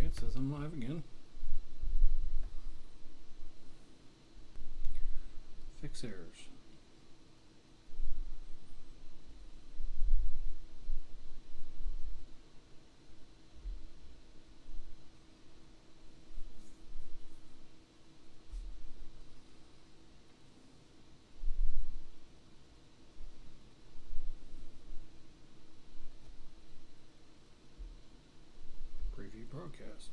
it says I'm live again. Fix errors. Preview broadcast.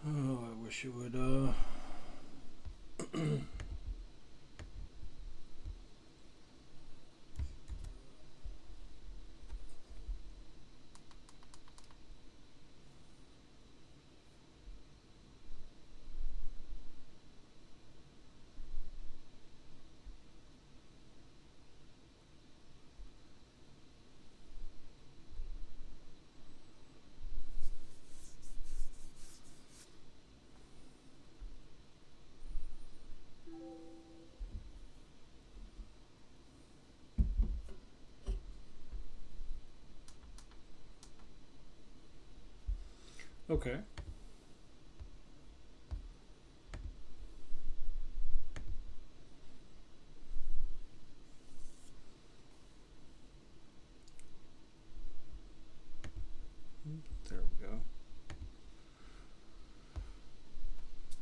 Oh, I wish it would, okay. There we go.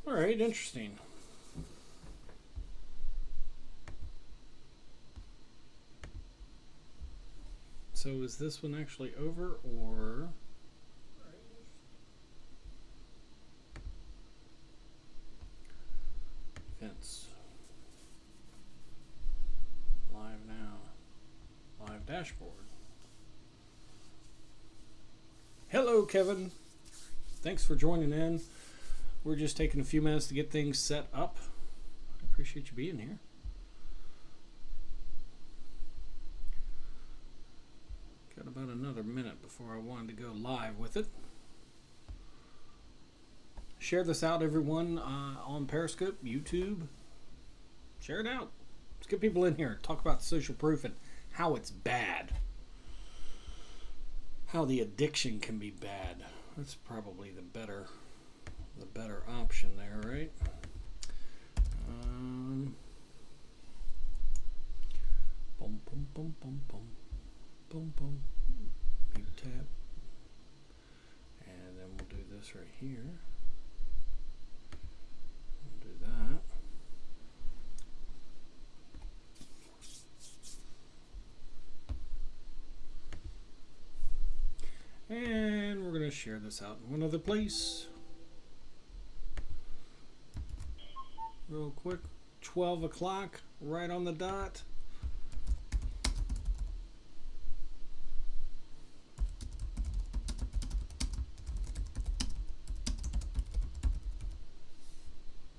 All right, interesting. So is this one actually over, or events? Live now. Live dashboard. Hello, Kevin. Thanks for joining in. We're just taking a few minutes to get things set up. I appreciate you being here. Got about another minute before I wanted to go live with it. Share this out, everyone, on Periscope, YouTube. Share it out. Let's get people in here. Talk about social proof and how it's bad. How the addiction can be bad. That's probably the better option there, right? Boom, boom, boom, boom, boom, boom, boom. Mute tab, and then we'll do this right here. We'll do that. And we're going to share this out in one other place. Real quick. 12 o'clock, right on the dot.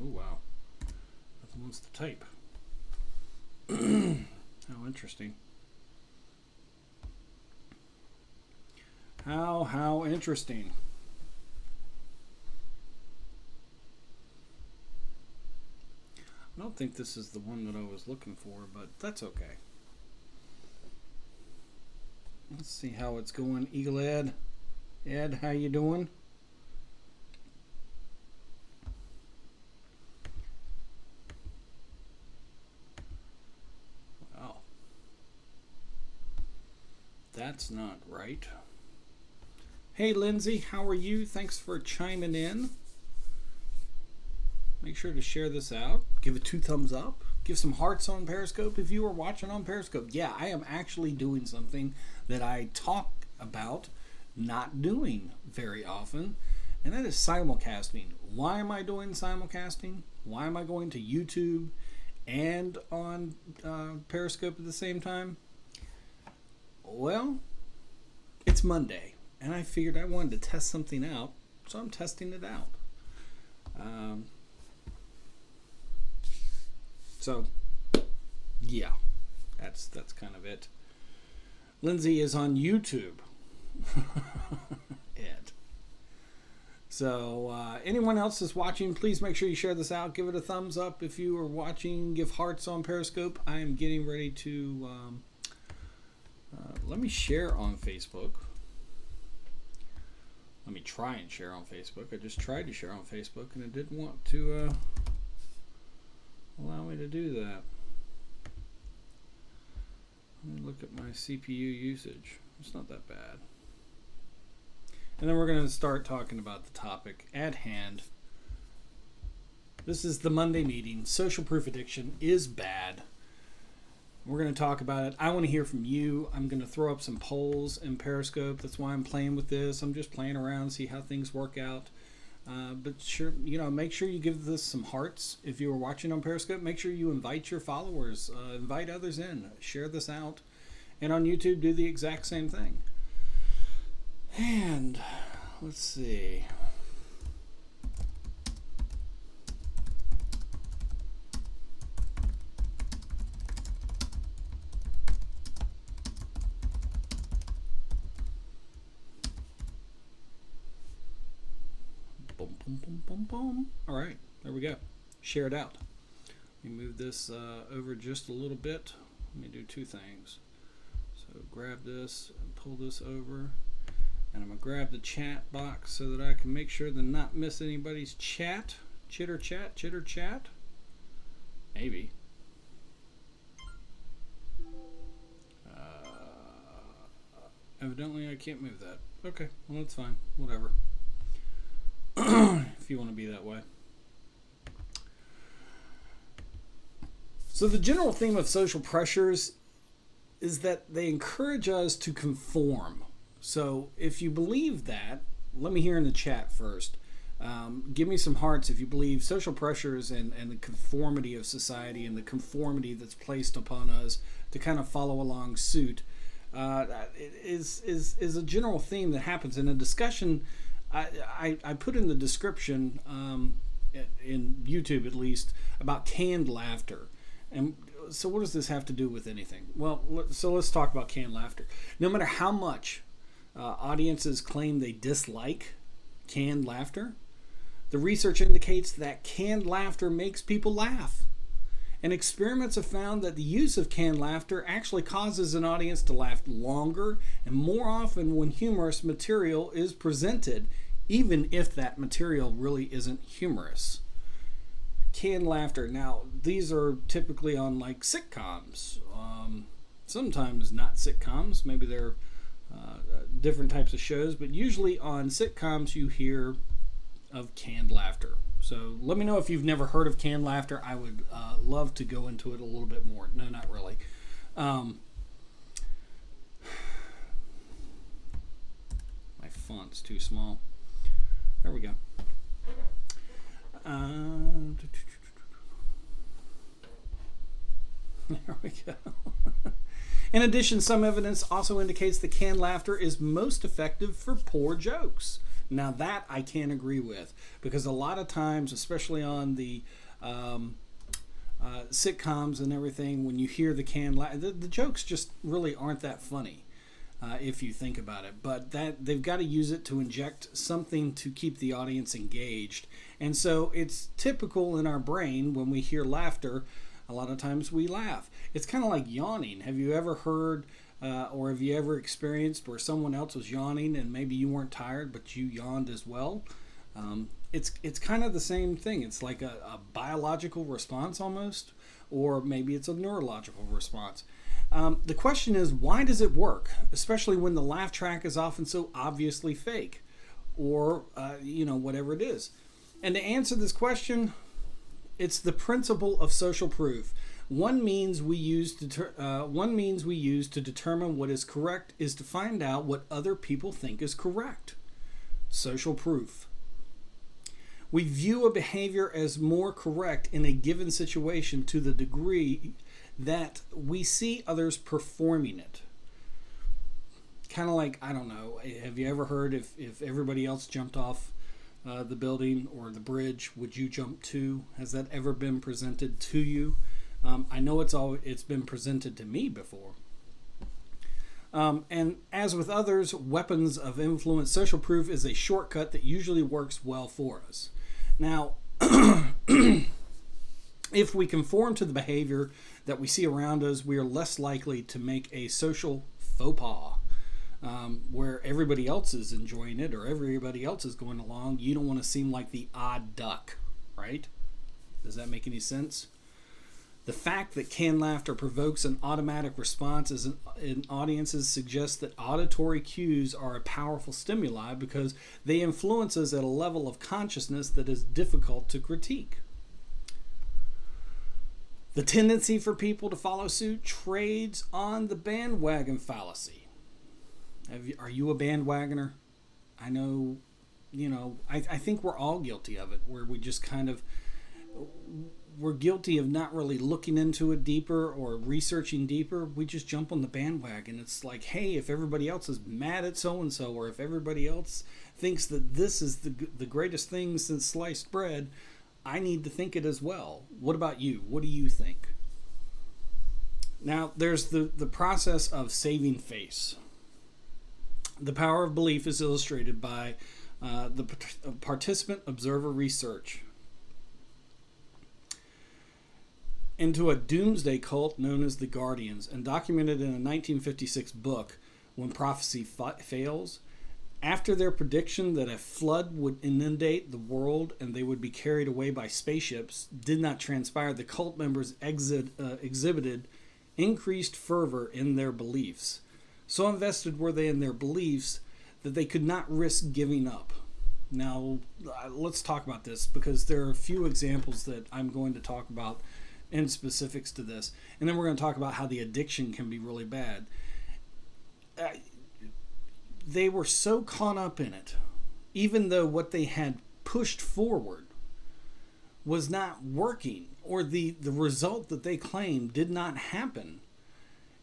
Oh, wow. Nothing wants to type. How interesting. How interesting. I don't think this is the one that I was looking for, but that's okay. Let's see how it's going. Eagle Ed. Ed, how you doing? Wow. That's not right. Hey, Lindsay, how are you? Thanks for chiming in. Make sure to share this out. Give it 2 thumbs up. Give some hearts on Periscope if you are watching on Periscope. Yeah, I am actually doing something that I talk about not doing very often, and that is simulcasting. Why am I doing simulcasting? Why am I going to YouTube and on Periscope at the same time? Well, it's Monday, and I figured I wanted to test something out, so I'm testing it out. So, yeah, that's kind of it. Lindsay is on YouTube. Ed. So anyone else that's watching, please make sure you share this out. Give it a thumbs up if you are watching. Give hearts on Periscope. I am getting ready to let me share on Facebook. Let me try and share on Facebook. I just tried to share on Facebook and it didn't want to allow me to do that. Let me look at my CPU usage. It's not that bad. And then we're going to start talking about the topic at hand. This is the Monday meeting. Social proof addiction is bad. We're going to talk about it. I want to hear from you. I'm going to throw up some polls in Periscope. That's why I'm playing with this. I'm just playing around, see how things work out. But sure, make sure you give this some hearts. If you are watching on Periscope, make sure you invite your followers, invite others in, share this out. And on YouTube, do the exact same thing. And let's see. Boom, boom, boom, boom, boom. All right, there we go. Share it out. Let me move this over just a little bit. Let me do two things. So grab this and pull this over. And I'm going to grab the chat box so that I can make sure to not miss anybody's chat. Chitter chat, chitter chat. Maybe. Evidently I can't move that. Okay, well that's fine. Whatever. If you want to be that way. So the general theme of social pressures is that they encourage us to conform. So if you believe that, let me hear in the chat first. Give me some hearts if you believe social pressures and the conformity of society and the conformity that's placed upon us to kind of follow along suit is a general theme that happens in a discussion. I put in the description in YouTube at least about canned laughter. And so what does this have to do with anything? Well, so let's talk about canned laughter. No matter how much audiences claim they dislike canned laughter, the research indicates that canned laughter makes people laugh. And experiments have found that the use of canned laughter actually causes an audience to laugh longer and more often when humorous material is presented, even if that material really isn't humorous. Canned laughter. Now, these are typically on like sitcoms. Sometimes not sitcoms. Maybe they're different types of shows, but usually on sitcoms you hear of canned laughter. So let me know if you've never heard of canned laughter. I would love to go into it a little bit more. No, not really. My font's too small. There we go. There we go. In addition, some evidence also indicates that canned laughter is most effective for poor jokes. Now that I can agree with, because a lot of times, especially on the sitcoms and everything, when you hear the canned laughter, the jokes just really aren't that funny if you think about it. But that they've got to use it to inject something to keep the audience engaged. And so it's typical in our brain when we hear laughter, a lot of times we laugh. It's kind of like yawning. Have you ever heard or have you ever experienced where someone else was yawning and maybe you weren't tired but you yawned as well? It's kind of the same thing. It's like a biological response almost, or maybe it's a neurological response. The question is, why does it work, especially when the laugh track is often so obviously fake, or whatever it is? And to answer this question, it's the principle of social proof. One means we use to determine what is correct is to find out what other people think is correct. Social proof. We view a behavior as more correct in a given situation to the degree that we see others performing it. Kind of like, I don't know, have you ever heard if everybody else jumped off the building or the bridge, would you jump too? Has that ever been presented to you? I know it's been presented to me before. And as with others, weapons of influence, social proof is a shortcut that usually works well for us. Now, if we conform to the behavior that we see around us, we are less likely to make a social faux pas. Where everybody else is enjoying it or everybody else is going along, you don't want to seem like the odd duck, right? Does that make any sense? The fact that canned laughter provokes an automatic response in audiences suggests that auditory cues are a powerful stimuli because they influence us at a level of consciousness that is difficult to critique. The tendency for people to follow suit trades on the bandwagon fallacy. Are you a bandwagoner? I know, I think we're all guilty of it, where we just we're guilty of not really looking into it deeper or researching deeper. We just jump on the bandwagon. It's like, hey, if everybody else is mad at so-and-so, or if everybody else thinks that this is the greatest thing since sliced bread, I need to think it as well. What about you? What do you think? Now, there's the process of saving face. The power of belief is illustrated by the participant observer research into a doomsday cult known as the Guardians, and documented in a 1956 book, When Prophecy Fails. After their prediction that a flood would inundate the world and they would be carried away by spaceships did not transpire, the cult members exhibited increased fervor in their beliefs. So invested were they in their beliefs that they could not risk giving up. Now, let's talk about this, because there are a few examples that I'm going to talk about in specifics to this. And then we're going to talk about how the addiction can be really bad. They were so caught up in it, even though what they had pushed forward was not working, or the result that they claimed did not happen.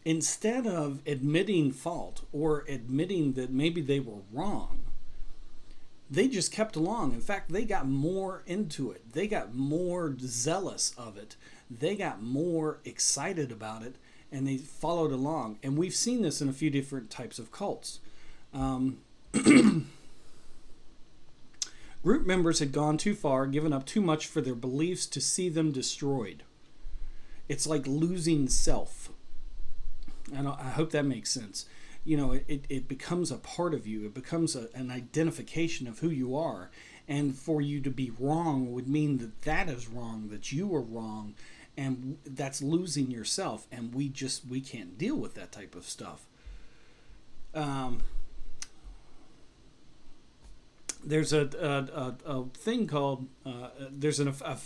Instead of admitting fault or admitting that maybe they were wrong, they just kept along. In fact, they got more into it. They got more zealous of it. They got more excited about it, and they followed along. And we've seen this in a few different types of cults. Group members had gone too far, given up too much for their beliefs to see them destroyed. It's like losing self. And I hope that makes sense. It becomes a part of you. It becomes an identification of who you are. And for you to be wrong would mean that is wrong, that you are wrong. And that's losing yourself. And we can't deal with that type of stuff. There's a thing called, there's a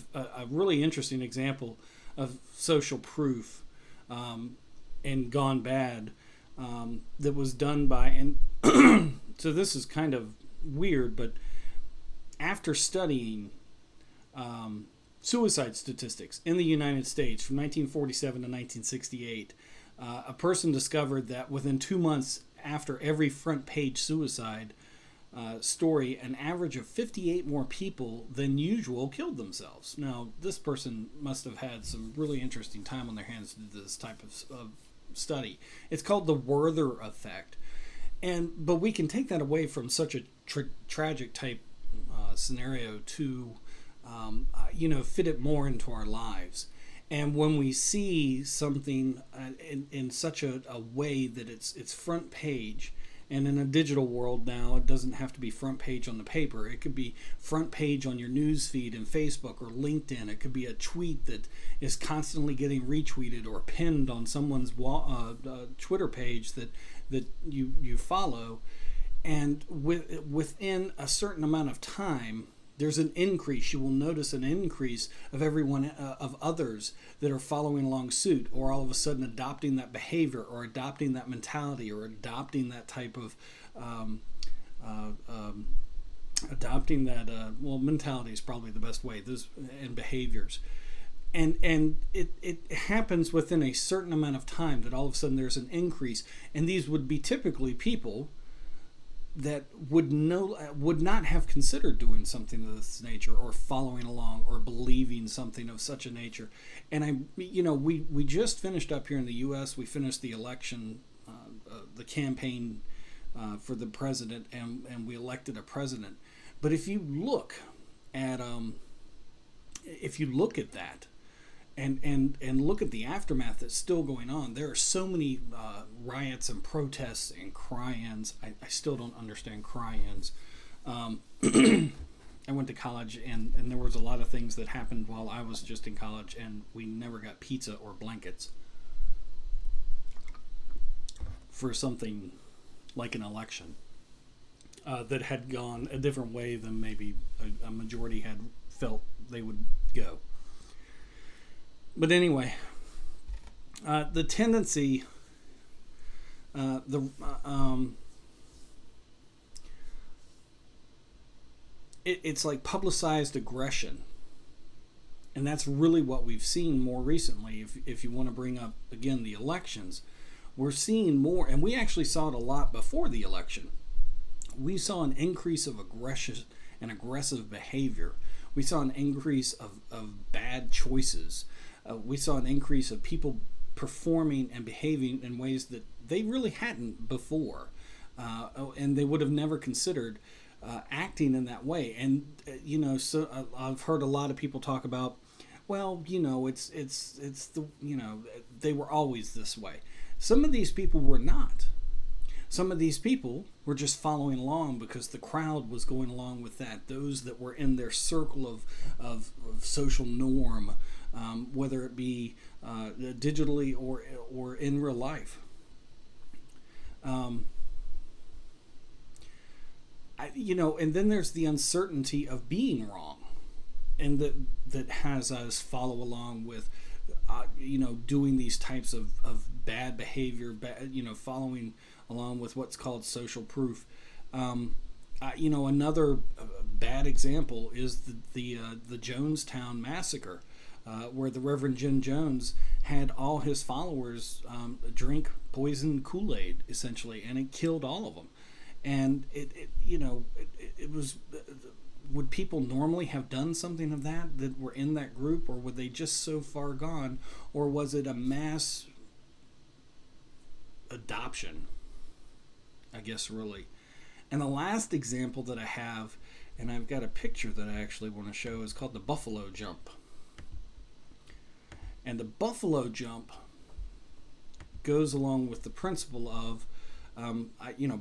really interesting example of social proof and gone bad that was done by, and so this is kind of weird, but after studying suicide statistics in the United States from 1947 to 1968, a person discovered that within 2 months after every front page suicide story, an average of 58 more people than usual killed themselves. Now, this person must have had some really interesting time on their hands to do this type of study. It's called the Werther effect. But we can take that away from such a tragic type scenario to, fit it more into our lives. And when we see something in such a way that it's front page, and in a digital world now, it doesn't have to be front page on the paper. It could be front page on your news feed in Facebook or LinkedIn. It could be a tweet that is constantly getting retweeted or pinned on someone's Twitter page that you follow. And within a certain amount of time, there's an increase. You will notice an increase of of others that are following along suit, or all of a sudden adopting that behavior, or adopting that mentality, or adopting that type of mentality is probably the best way. And behaviors, and it happens within a certain amount of time that all of a sudden there's an increase, and these would be typically people that would not have considered doing something of this nature, or following along, or believing something of such a nature. And we just finished up here in the U.S. We finished the election the campaign for the president, and we elected a president. But if you look at that, and look at the aftermath that's still going on, there are so many riots and protests and cry-ins. I still don't understand cry-ins. I went to college, and there was a lot of things that happened while I was just in college, and we never got pizza or blankets for something like an election that had gone a different way than maybe a majority had felt they would go. But anyway, the tendency, it's like publicized aggression, and that's really what we've seen more recently. If you want to bring up again the elections, we're seeing more, and we actually saw it a lot before the election. We saw an increase of aggression and aggressive behavior. We saw an increase of bad choices. We saw an increase of people performing and behaving in ways that they really hadn't before, and they would have never considered acting in that way. And so I've heard a lot of people talk about, well, it's the they were always this way. Some of these people were not. Some of these people were just following along because the crowd was going along with that. Those that were in their circle of social norm, whether it be digitally or in real life. And then there's the uncertainty of being wrong, and that has us follow along with, doing these types of bad behavior, following along with what's called social proof. Another bad example is the Jonestown massacre, where the Reverend Jim Jones had all his followers drink poison Kool-Aid, essentially, and it killed all of them. And it was, would people normally have done something of that were in that group, or were they just so far gone, or was it a mass adoption, I guess, really? And the last example that I have, and I've got a picture that I actually want to show, is called the Buffalo Jump. And the Buffalo Jump goes along with the principle of,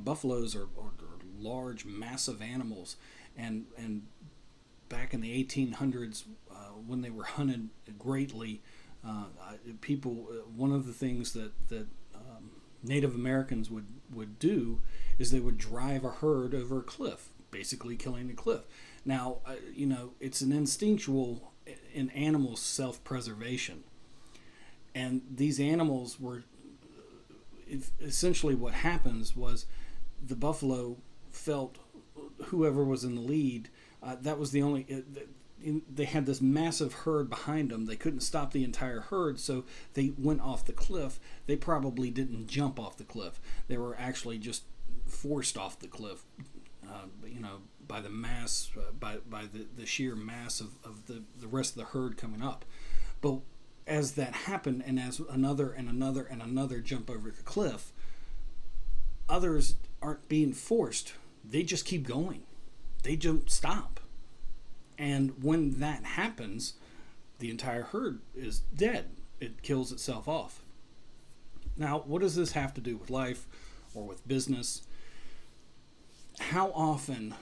buffaloes are large, massive animals, and back in the 1800s, when they were hunted greatly, people, one of the things that Native Americans would do is they would drive a herd over a cliff, basically killing the cliff. Now, it's an instinctual in animals self-preservation, and these animals were, essentially what happens was the buffalo felt whoever was in the lead, that was the only, they had this massive herd behind them. They couldn't stop the entire herd, so they went off the cliff. They probably didn't jump off the cliff. They were actually just forced off the cliff, by the mass, by the sheer mass of the rest of the herd coming up. But as that happened, and as another and another and another jump over the cliff, others aren't being forced. They just keep going. They don't stop. And when that happens, the entire herd is dead. It kills itself off. Now, what does this have to do with life or with business? How often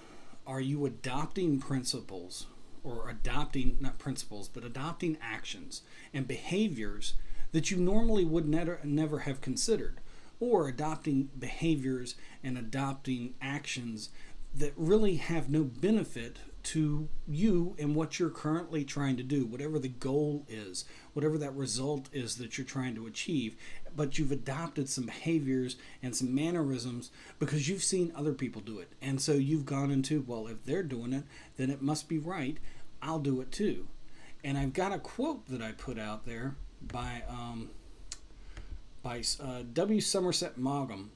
are you adopting principles, or adopting, not principles, but adopting actions and behaviors that you normally would never have considered, or adopting behaviors and adopting actions that really have no benefit to you and what you're currently trying to do, whatever the goal is, whatever that result is that you're trying to achieve, but you've adopted some behaviors and some mannerisms because you've seen other people do it, and so you've gone into, well, if they're doing it, then it must be right, I'll do it too. And I've got a quote that I put out there by W. Somerset Maugham,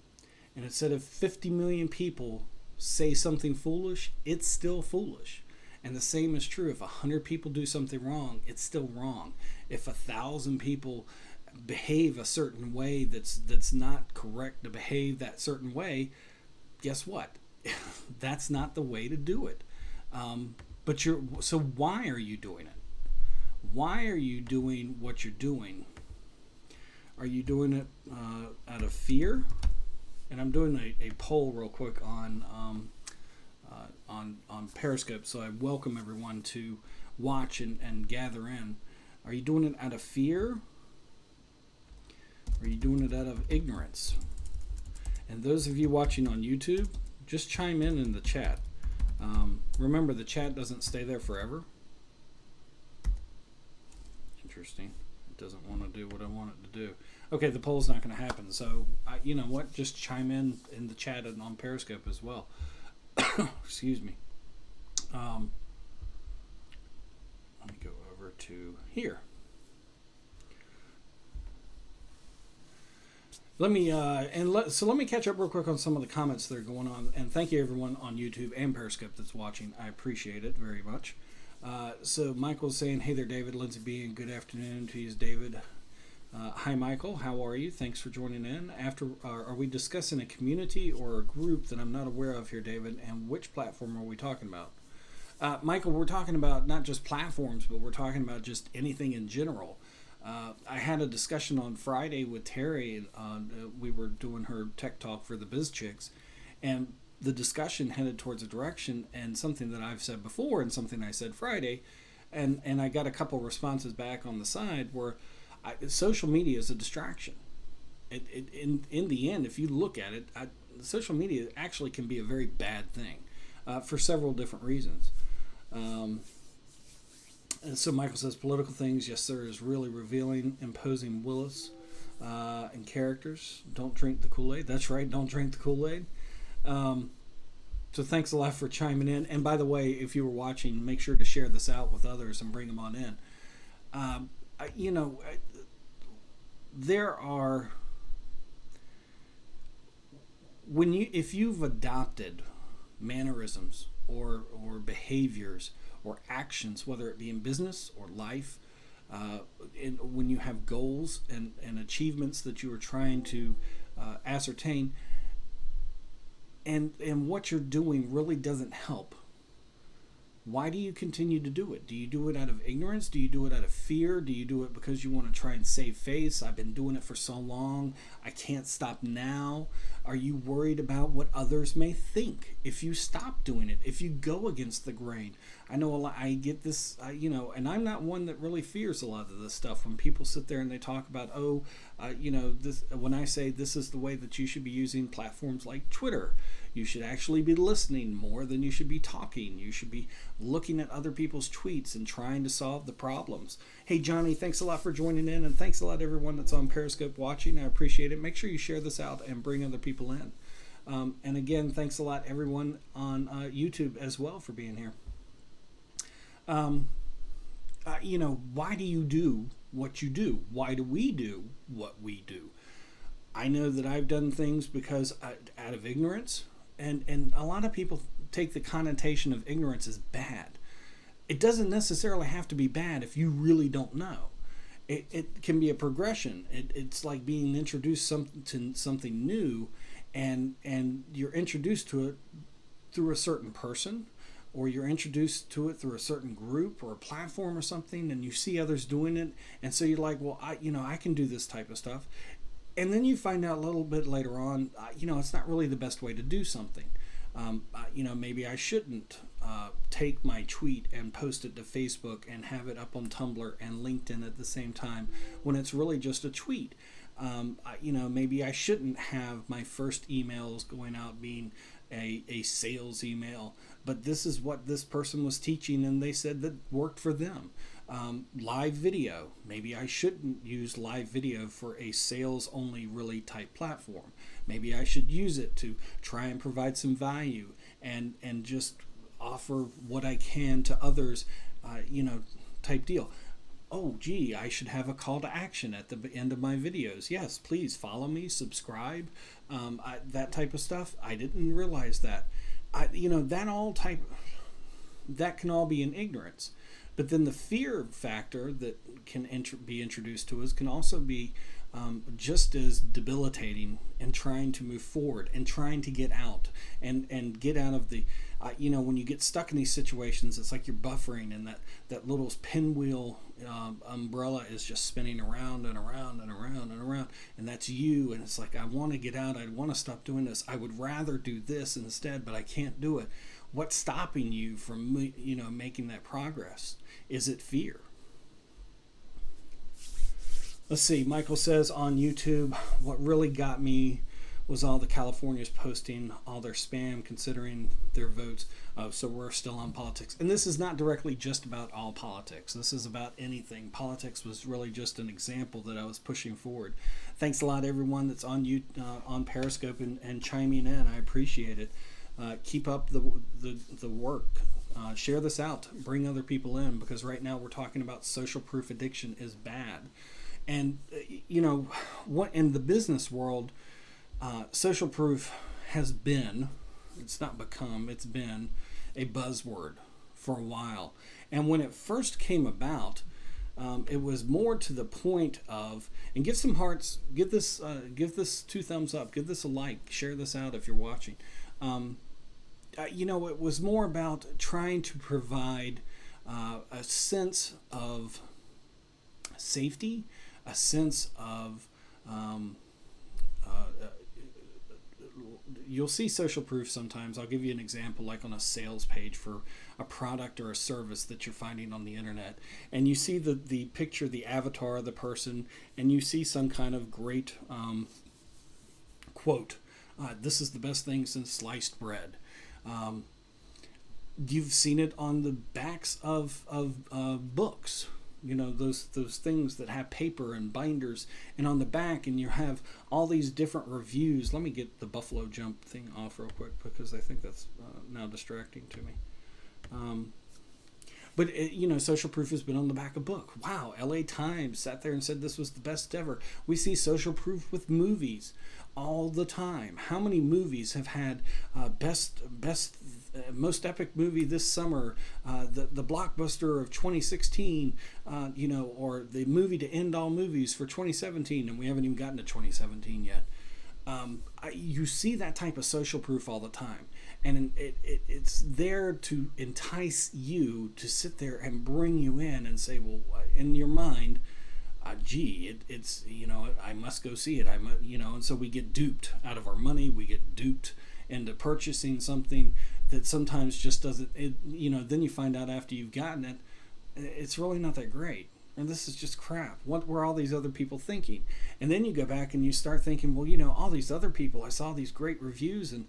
and it said, if 50 million people say something foolish, it's still foolish. And the same is true if 100 people do something wrong, it's still wrong. If 1,000 people behave a certain way that's not correct to behave that certain way, guess what? That's not the way to do it. But so why are you doing it? Why are you doing what you're doing? Are you doing it out of fear? And I'm doing a poll real quick on Periscope, so I welcome everyone to watch and gather in. Are you doing it out of fear? Or are you doing it out of ignorance? And those of you watching on YouTube, just chime in the chat. Remember, the chat doesn't stay there forever. Interesting. It doesn't want to do what I want it to do. Okay, the poll's not going to happen. So, you know what? Just chime in the chat and on Periscope as well. Excuse me. Let me go over to here. Let me catch up real quick on some of the comments that are going on, and thank you everyone on YouTube and Periscope that's watching. I appreciate it very much. So Michael's saying, "Hey there, David, Lindsay B, and good afternoon to you, David." Hi, Michael. How are you? Thanks for joining in. Are we discussing a community or a group that I'm not aware of here, David? And which platform are we talking about? Michael, we're talking about not just platforms, but we're talking about just anything in general. I had a discussion on Friday with Terry. We were doing her tech talk for the Biz Chicks, and the discussion headed towards a direction and something that I've said before and something I said Friday, and I got a couple responses back on the side where social media is a distraction. In the end, if you look at it, social media actually can be a very bad thing for several different reasons. And so Michael says, political things, yes sir, is really revealing, imposing Willis and characters. Don't drink the Kool-Aid. That's right, don't drink the Kool-Aid. So thanks a lot for chiming in. And by the way, if you were watching, make sure to share this out with others and bring them on in. There are, if you've adopted mannerisms or behaviors or actions, whether it be in business or life, when you have goals and achievements that you are trying to ascertain, and what you're doing really doesn't help, why do you continue to do it? Do you do it out of ignorance? Do you do it out of fear? Do you do it because you want to try and save face? I've been doing it for so long, I can't stop now. Are you worried about what others may think if you stop doing it, if you go against the grain? I know a lot, I get this, and I'm not one that really fears a lot of this stuff. When people sit there and they talk about, this, when I say this is the way that you should be using platforms like Twitter, you should actually be listening more than you should be talking. You should be looking at other people's tweets and trying to solve the problems. Hey, Johnny, thanks a lot for joining in, and thanks a lot everyone that's on Periscope watching. I appreciate it. Make sure you share this out and bring other people in. And again, thanks a lot everyone on YouTube as well for being here. Why do you do what you do? Why do we do what we do? I know that I've done things because out of ignorance. And a lot of people take the connotation of ignorance as bad. It doesn't necessarily have to be bad if you really don't know. It can be a progression. It's like being introduced to something new, and you're introduced to it through a certain person, or you're introduced to it through a certain group or a platform or something, and you see others doing it, and so you're like, well, I can do this type of stuff. And then you find out a little bit later on, it's not really the best way to do something. Maybe I shouldn't take my tweet and post it to Facebook and have it up on Tumblr and LinkedIn at the same time when it's really just a tweet. Maybe I shouldn't have my first emails going out being a sales email, but this is what this person was teaching and they said that worked for them. Live video. Maybe I shouldn't use live video for a sales only really type platform. Maybe I should use it to try and provide some value and just offer what I can to others, type deal. Oh, gee, I should have a call to action at the end of my videos. Yes, please follow me, subscribe, that type of stuff. I didn't realize that. That can all be in ignorance. But then the fear factor that can be introduced to us can also be just as debilitating in trying to move forward and trying to get out and get out of the, when you get stuck in these situations, it's like you're buffering and that little pinwheel umbrella is just spinning around and around and around and around, and that's you, and it's like, I want to get out, I want to stop doing this, I would rather do this instead, but I can't do it. What's stopping you from making that progress? Is it fear? Let's see. Michael says on YouTube, what really got me was all the Californians posting all their spam considering their votes. So we're still on politics. And this is not directly just about all politics. This is about anything. Politics was really just an example that I was pushing forward. Thanks a lot, everyone that's on Periscope and chiming in. I appreciate it. Keep up the work. Share this out. Bring other people in, because right now we're talking about social proof addiction is bad. And, what in the business world, social proof has been, it's not become, it's been a buzzword for a while. And when it first came about, it was more to the point of, and give some hearts, give this 2 thumbs up, give this a like, share this out if you're watching. It was more about trying to provide a sense of safety, a sense of you'll see social proof sometimes. I'll give you an example, like on a sales page for a product or a service that you're finding on the internet, and you see the picture, the avatar of the person, and you see some kind of great quote, this is the best thing since sliced bread. You've seen it on the backs of books, those things that have paper and binders, and on the back, and you have all these different reviews. Let me get the Buffalo Jump thing off real quick, because I think that's now distracting to me. But social proof has been on the back of book. Wow, LA Times sat there and said this was the best ever. We see social proof with movies all the time. How many movies have had best most epic movie this summer, the blockbuster of 2016, or the movie to end all movies for 2017, and we haven't even gotten to 2017 yet. You see that type of social proof all the time, and it's there to entice you to sit there and bring you in and say, well, in your mind, it's I must go see it. And so we get duped out of our money. We get duped into purchasing something that sometimes just doesn't. Then you find out after you've gotten it, it's really not that great. And this is just crap. What were all these other people thinking? And then you go back and you start thinking, well, all these other people, I saw these great reviews, and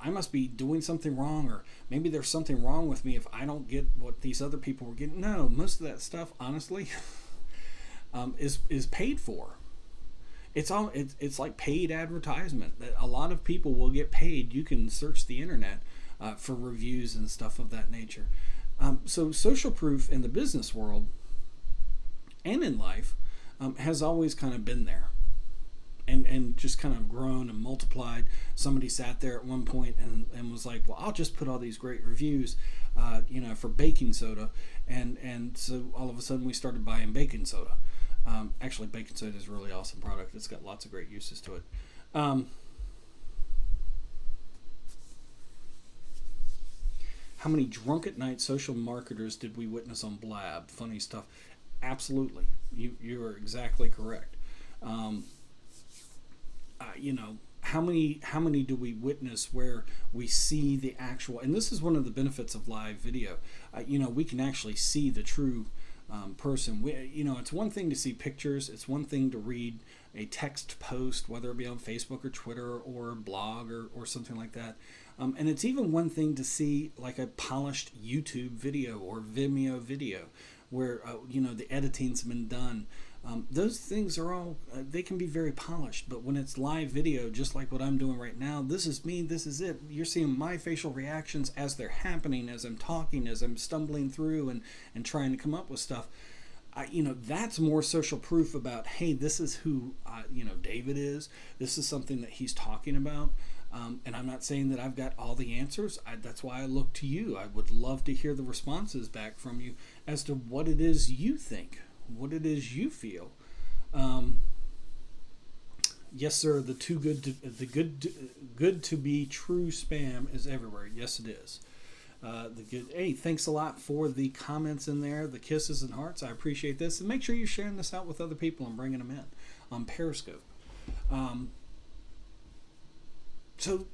I must be doing something wrong, or maybe there's something wrong with me if I don't get what these other people were getting. No, most of that stuff, honestly, is paid for. It's like paid advertisement. A lot of people will get paid. You can search the internet for reviews and stuff of that nature. So social proof in the business world and in life has always kind of been there, and just kind of grown and multiplied. Somebody sat there at one point and was like, well, I'll just put all these great reviews for baking soda, and so all of a sudden we started buying baking soda. Actually, baking soda is a really awesome product. It's got lots of great uses to it. How many drunk at night social marketers did we witness on Blab? Funny stuff. Absolutely. You are exactly correct. How many do we witness where we see the actual, and this is one of the benefits of live video. We can actually see the true person. It's one thing to see pictures. It's one thing to read a text post, whether it be on Facebook or Twitter or a blog or something like that. And it's even one thing to see like a polished YouTube video or Vimeo video where, the editing's been done. Those things are all, they can be very polished, but when it's live video, just like what I'm doing right now, this is me, this is it. You're seeing my facial reactions as they're happening, as I'm talking, as I'm stumbling through and trying to come up with stuff. That's more social proof about, hey, this is who, David is. This is something that he's talking about. And I'm not saying that I've got all the answers. That's why I look to you. I would love to hear the responses back from you as to what it is you think, what it is you feel. Um, yes, sir. Good to be true spam is everywhere. Yes, it is. The good. Hey, thanks a lot for the comments in there, the kisses and hearts. I appreciate this, and make sure you're sharing this out with other people and bringing them in on Periscope. Um, so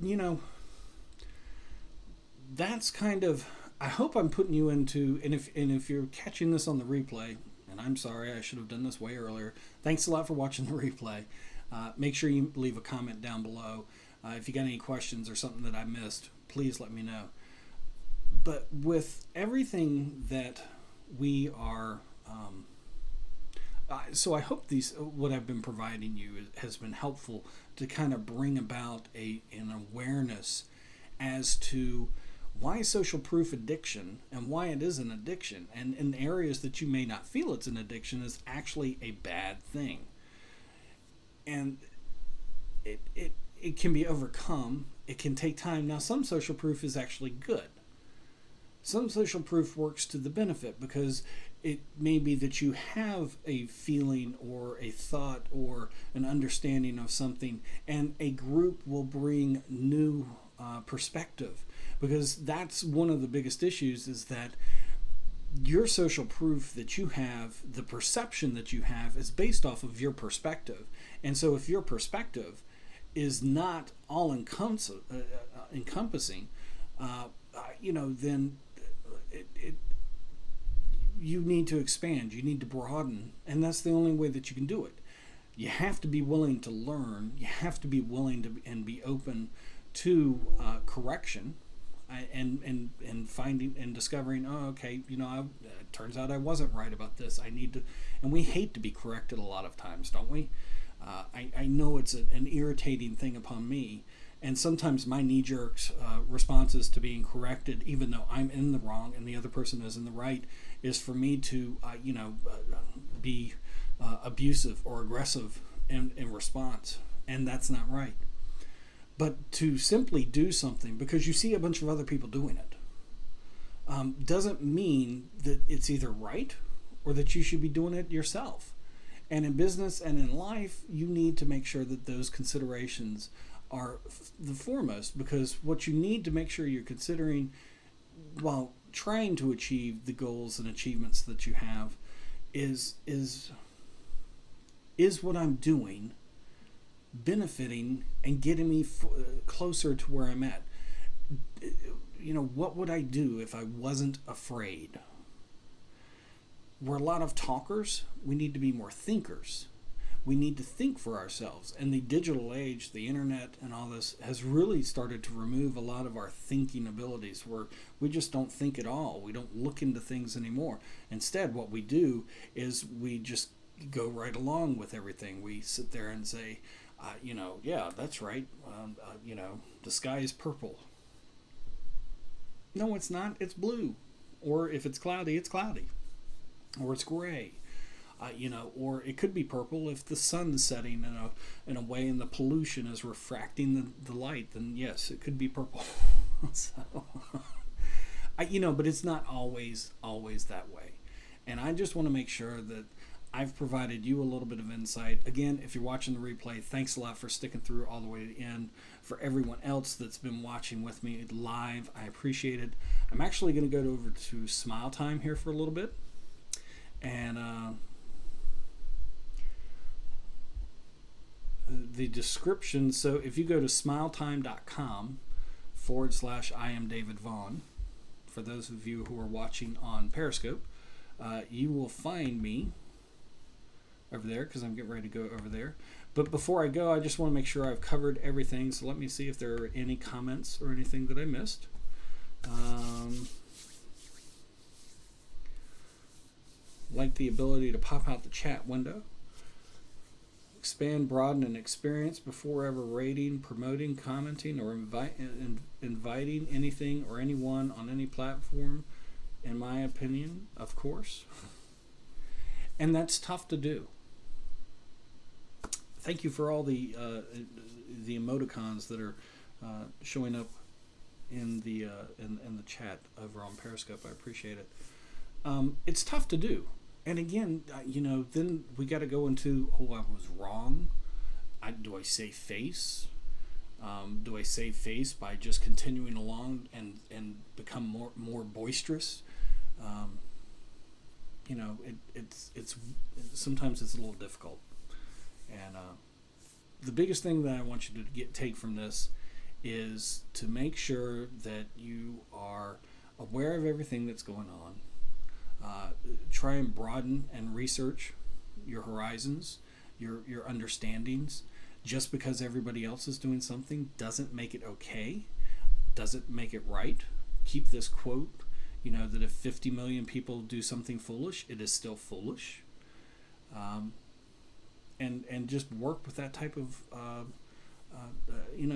that's kind of. I hope I'm putting you into, and if you're catching this on the replay, and I'm sorry, I should have done this way earlier. Thanks a lot for watching the replay. Make sure you leave a comment down below. If you got any questions or something that I missed, please let me know. But with everything that we are, so I hope what I've been providing you has been helpful to kind of bring about an awareness as to why social proof addiction and why it is an addiction, and in areas that you may not feel it's an addiction, is actually a bad thing. And it can be overcome. It can take time. Now, some social proof is actually good. Some social proof works to the benefit, because it may be that you have a feeling or a thought or an understanding of something, and a group will bring new perspective, because that's one of the biggest issues, is that your social proof that you have, the perception that you have, is based off of your perspective. And so if your perspective is not all encompassing, then you need to expand, you need to broaden, and that's the only way that you can do it. You have to be willing to learn, you have to be willing to and be open to correction, and finding and discovering, it turns out I wasn't right about this. I need to, and we hate to be corrected a lot of times, don't we? I know it's an irritating thing upon me, and sometimes my knee-jerk responses to being corrected, even though I'm in the wrong and the other person is in the right, is for me to, be abusive or aggressive in response, and that's not right. But to simply do something because you see a bunch of other people doing it doesn't mean that it's either right or that you should be doing it yourself. And in business and in life, you need to make sure that those considerations are the foremost, because what you need to make sure you're considering while trying to achieve the goals and achievements that you have is what I'm doing benefiting and getting me closer to where I'm at? What would I do if I wasn't afraid? We're a lot of talkers. We need to be more thinkers. We need to think for ourselves. And the digital age, the internet and all this has really started to remove a lot of our thinking abilities, where we just don't think at all. We don't look into things anymore. Instead, what we do is we just go right along with everything. We sit there and say, yeah, that's right. The sky is purple. No, it's not. It's blue. Or if it's cloudy, it's cloudy. Or it's gray. Or it could be purple if the sun's setting in a way and the pollution is refracting the light. Then yes, it could be purple. So, but it's not always that way. And I just want to make sure that I've provided you a little bit of insight. Again, if you're watching the replay, thanks a lot for sticking through all the way to the end. For everyone else that's been watching with me live, I appreciate it. I'm actually going to go over to Smile Time here for a little bit. And the description, so if you go to smiletime.com/I am David Vaughan, for those of you who are watching on Periscope, you will find me over there, because I'm getting ready to go over there. But before I go, I just want to make sure I've covered everything. So let me see if there are any comments or anything that I missed. Like the ability to pop out the chat window. Expand, broaden, and experience before ever rating, promoting, commenting, or inviting anything or anyone on any platform, in my opinion, of course. And that's tough to do. Thank you for all the emoticons that are showing up in the in the chat over on Periscope. I appreciate it. It's tough to do, and again, then we got to go into, oh, I was wrong. Do I save face? Do I save face by just continuing along and become more boisterous? It's sometimes it's a little difficult, and the biggest thing that I want you to take from this is to make sure that you are aware of everything that's going on. Try and broaden and research your horizons, your understandings. Just because everybody else is doing something doesn't make it okay, doesn't make it right. Keep this quote, that if 50 million people do something foolish, it is still foolish. And just work with that type of,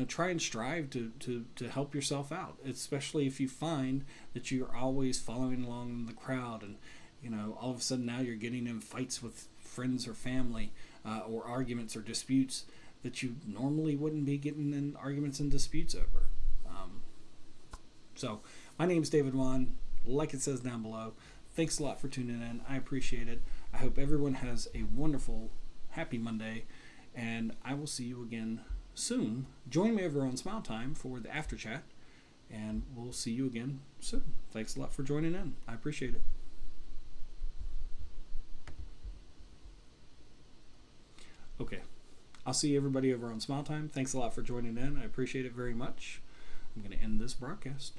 try and strive to help yourself out, especially if you find that you're always following along in the crowd and, all of a sudden now you're getting in fights with friends or family, or arguments or disputes that you normally wouldn't be getting in arguments and disputes over. So my name is David Vaughan. Like it says down below, thanks a lot for tuning in. I appreciate it. I hope everyone has a wonderful, happy Monday, and I will see you again soon. Join me over on Smile Time for the after chat, and we'll see you again soon. Thanks a lot for joining in. I appreciate it. Okay. I'll see everybody over on Smile Time. Thanks a lot for joining in. I appreciate it very much. I'm going to end this broadcast.